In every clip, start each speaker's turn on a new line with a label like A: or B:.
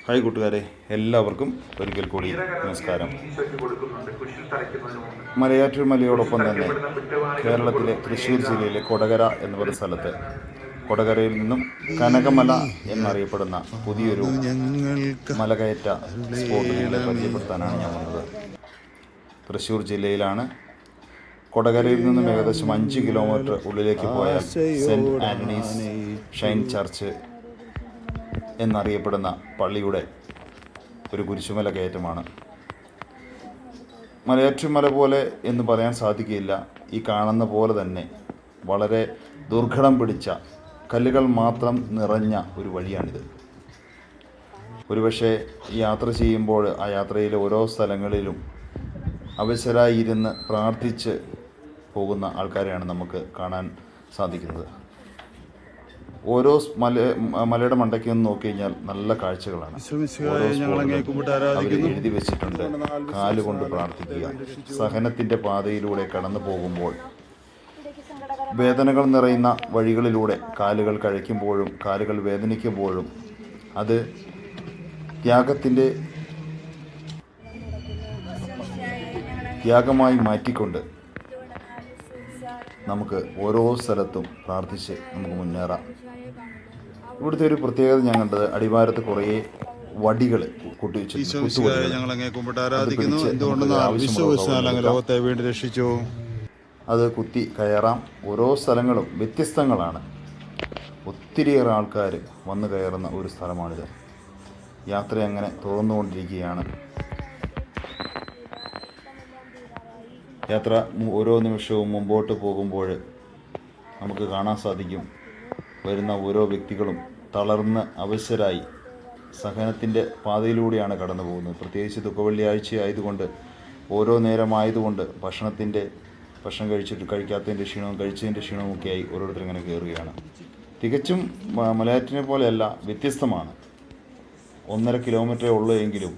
A: Hi കൂട്ടുകാരെ, എല്ലാവർക്കും ഒരിക്കൽ കൂടി നമസ്കാരം. മലയാറ്റൂർ മലയോടൊപ്പം തന്നെ കേരളത്തിലെ തൃശ്ശൂർ ജില്ലയിലെ കൊടകര എന്ന് പറയുന്ന സ്ഥലത്ത് കൊടകരയിൽ നിന്നും കനകമല എന്നറിയപ്പെടുന്ന പുതിയൊരു മലകയറ്റ സ്പോട്ട് നിങ്ങളെ പരിചയപ്പെടുത്താനാണ് ഞാൻ വന്നത്. തൃശ്ശൂർ ജില്ലയിലാണ്. കൊടകരയിൽ നിന്നും ഏകദേശം 5 കിലോമീറ്റർ ഉള്ളിലേക്ക് പോയാൽ സെൻറ്റ് ആൻ്റണീസ് ഷൈൻ ചർച്ച് എന്നറിയപ്പെടുന്ന പള്ളിയുടെ ഒരു കുരിശുമല കയറ്റമാണ്. മലയാറ്റുമല പോലെ എന്ന് പറയാൻ സാധിക്കില്ല. ഈ കാണുന്ന പോലെ തന്നെ വളരെ ദുർഘടം പിടിച്ച കല്ലുകൾ മാത്രം നിറഞ്ഞ ഒരു വഴിയാണിത്. ഒരുപക്ഷെ യാത്ര ചെയ്യുമ്പോൾ ആ യാത്രയിലെ ഓരോ സ്ഥലങ്ങളിലും അവശരായി ഇരുന്ന് പ്രാർത്ഥിച്ച് പോകുന്ന ആൾക്കാരെയാണ് നമുക്ക് കാണാൻ സാധിക്കുന്നത്. ഓരോ മലയുടെ മണ്ടയ്ക്ക് നിന്ന് നോക്കി കഴിഞ്ഞാൽ നല്ല കാഴ്ചകളാണ്. അവർ എഴുതി വെച്ചിട്ടുണ്ട്, കാലുകൊണ്ട് പ്രാർത്ഥിക്കുക. സഹനത്തിൻ്റെ പാതയിലൂടെ കടന്നു പോകുമ്പോൾ വേദനകൾ നിറയുന്ന വഴികളിലൂടെ കാലുകൾ കഴിക്കുമ്പോഴും കാലുകൾ വേദനിക്കുമ്പോഴും അത് ത്യാഗമായി മാറ്റിക്കൊണ്ട് നമുക്ക് ഓരോ സ്ഥലത്തും പ്രാർത്ഥിച്ച് നമുക്ക് മുന്നേറാം. ഇവിടുത്തെ ഒരു പ്രത്യേകത ഞാൻ കണ്ടത്, അടിവാരത്ത് കുറേ വടികൾ അത് കുത്തി കയറാം. ഓരോ സ്ഥലങ്ങളും വ്യത്യസ്തങ്ങളാണ്. ഒത്തിരിയേറെ ആൾക്കാർ വന്നു കയറുന്ന ഒരു സ്ഥലമാണിത്. യാത്ര അങ്ങനെ തുറന്നുകൊണ്ടിരിക്കുകയാണ്. യാത്ര ഓരോ നിമിഷവും മുമ്പോട്ട് പോകുമ്പോൾ നമുക്ക് കാണാൻ സാധിക്കും, വരുന്ന ഓരോ വ്യക്തികളും തളർന്ന് അവശരായി സഹനത്തിൻ്റെ പാതയിലൂടെയാണ് കടന്നു പോകുന്നത്. പ്രത്യേകിച്ച് ദുഃഖവെള്ളിയാഴ്ച ആയതുകൊണ്ട്, ഓരോ നേരമായതുകൊണ്ട് ഭക്ഷണം കഴിക്കാത്തതിൻ്റെ ക്ഷീണവും കഴിച്ചതിൻ്റെ ക്ഷീണവും ഒക്കെയായി ഓരോരുത്തർ ഇങ്ങനെ കയറുകയാണ്. തികച്ചും മലയാറ്റിനെ പോലെയല്ല, വ്യത്യസ്തമാണ്. 1.5 കിലോമീറ്ററേ ഉള്ളൂ എങ്കിലും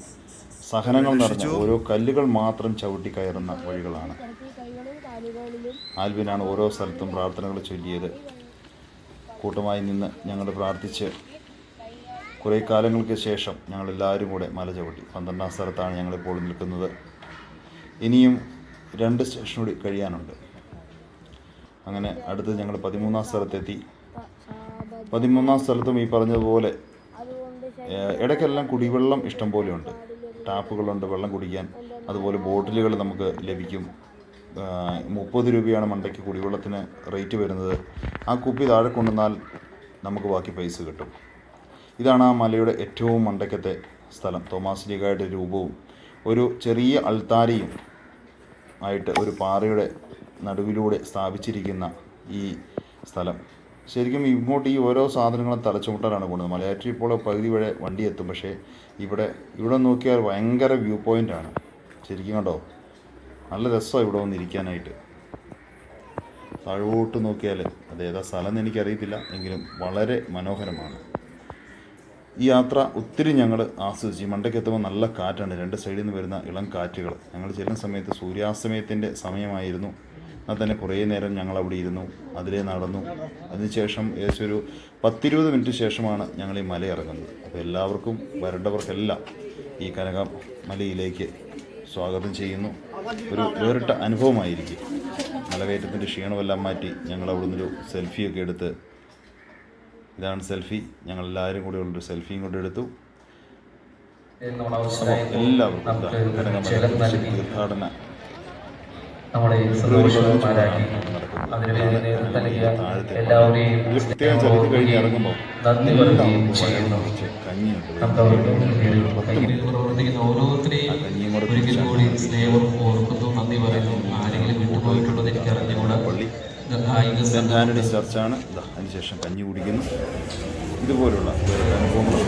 A: സഹനങ്ങൾ നിറഞ്ഞ ഓരോ കല്ലുകൾ മാത്രം ചവിട്ടി കയറുന്ന വഴികളാണ്. ആൽവിനാണ് ഓരോ സ്ഥലത്തും പ്രാർത്ഥനകൾ ചൊല്ലിയത്. കൂട്ടമായി നിന്ന് ഞങ്ങൾ പ്രാർത്ഥിച്ച് കുറേ കാലങ്ങൾക്ക് ശേഷം ഞങ്ങളെല്ലാവരും കൂടെ മല ചവിട്ടി. 12ാം സ്ഥലത്താണ് ഞങ്ങളിപ്പോൾ നിൽക്കുന്നത്. ഇനിയും 2 സ്റ്റേഷൻ കൂടി കഴിയാനുണ്ട്. അങ്ങനെ അടുത്ത് ഞങ്ങൾ 13ാം സ്ഥലത്തെത്തി. 13ാം സ്ഥലത്തും ഈ പറഞ്ഞതുപോലെ ഇടയ്ക്കെല്ലാം കുടിവെള്ളം ഇഷ്ടം പോലെയുണ്ട്. ടാപ്പുകളുണ്ട് വെള്ളം കുടിക്കാൻ. അതുപോലെ ബോട്ടിലുകൾ നമുക്ക് ലഭിക്കും. 30 രൂപയാണ് മണ്ടയ്ക്ക് കുടിവെള്ളത്തിന് റേറ്റ് വരുന്നത്. ആ കുപ്പി താഴെ കൊണ്ടുവന്നാൽ നമുക്ക് ബാക്കി പൈസ കിട്ടും. ഇതാണ് ആ മലയുടെ ഏറ്റവും മണ്ടയ്ക്കത്തെ സ്ഥലം. തോമാസ് ലീഗായുടെ രൂപവും ഒരു ചെറിയ അൾത്താരയും ആയിട്ട് ഒരു പാറയുടെ നടുവിലൂടെ സ്ഥാപിച്ചിരിക്കുന്ന ഈ സ്ഥലം. ശരിക്കും ഇങ്ങോട്ട് ഈ ഓരോ സാധനങ്ങളും തലച്ചുമട്ടാലാണ് പോകുന്നത്. മലയാറ്റൂർ ഇപ്പോൾ പകുതി വരെ വണ്ടി എത്തും. പക്ഷേ ഇവിടെ നോക്കിയാൽ ഭയങ്കര വ്യൂ പോയിൻ്റാണ്. ശരിക്കും കണ്ടോ, നല്ല രസമാണ് ഇവിടെ വന്നിരിക്കാനായിട്ട്. താഴോട്ട് നോക്കിയാൽ അതേതാ സ്ഥലം എന്ന് എനിക്കറിയത്തില്ല, എങ്കിലും വളരെ മനോഹരമാണ്. ഈ യാത്ര ഒത്തിരി ഞങ്ങൾ ആസ്വദിച്ചു. മണ്ടയ്ക്കെത്തുമ്പോൾ നല്ല കാറ്റാണ്. 2 സൈഡിൽ നിന്ന് വരുന്ന ഇളം കാറ്റുകൾ. ഞങ്ങൾ ചെല്ലുന്ന സമയത്ത് സൂര്യാസ്തമയത്തിൻ്റെ സമയമായിരുന്നു. എന്നാൽ തന്നെ കുറേ നേരം ഞങ്ങൾ അവിടെ ഇരുന്നു, അതിലേ നടന്നു. അതിനുശേഷം ഏകദേശം ഒരു 10-20 മിനിറ്റ് ശേഷമാണ് ഞങ്ങൾ ഈ മല ഇറങ്ങുന്നത്. അപ്പോൾ എല്ലാവർക്കും, വരേണ്ടവർക്കെല്ലാം ഈ കനകമലയിലേക്ക് സ്വാഗതം ചെയ്യുന്നു. ഒരു വേറിട്ട അനുഭവമായിരിക്കും. മലകയറ്റത്തിൻ്റെ ക്ഷീണമെല്ലാം മാറ്റി ഞങ്ങൾ അവിടെ നിന്നൊരു സെൽഫിയൊക്കെ എടുത്ത്, ഇതാണ് സെൽഫി. ഞങ്ങളെല്ലാവരും കൂടെ ഉള്ളൊരു സെൽഫിയും കൊണ്ട് എടുത്തു. എല്ലാവർക്കും കനകമല തീർത്ഥാടന കഴിഞ്ഞ് ഇറങ്ങുമ്പോൾ പള്ളി സെൻറ്റ് ആൻ്റണീസ് ചർച്ചാണ്. അതിനുശേഷം കഞ്ഞി കുടിക്കുന്നു. ഇതുപോലുള്ള അനുഭവങ്ങൾ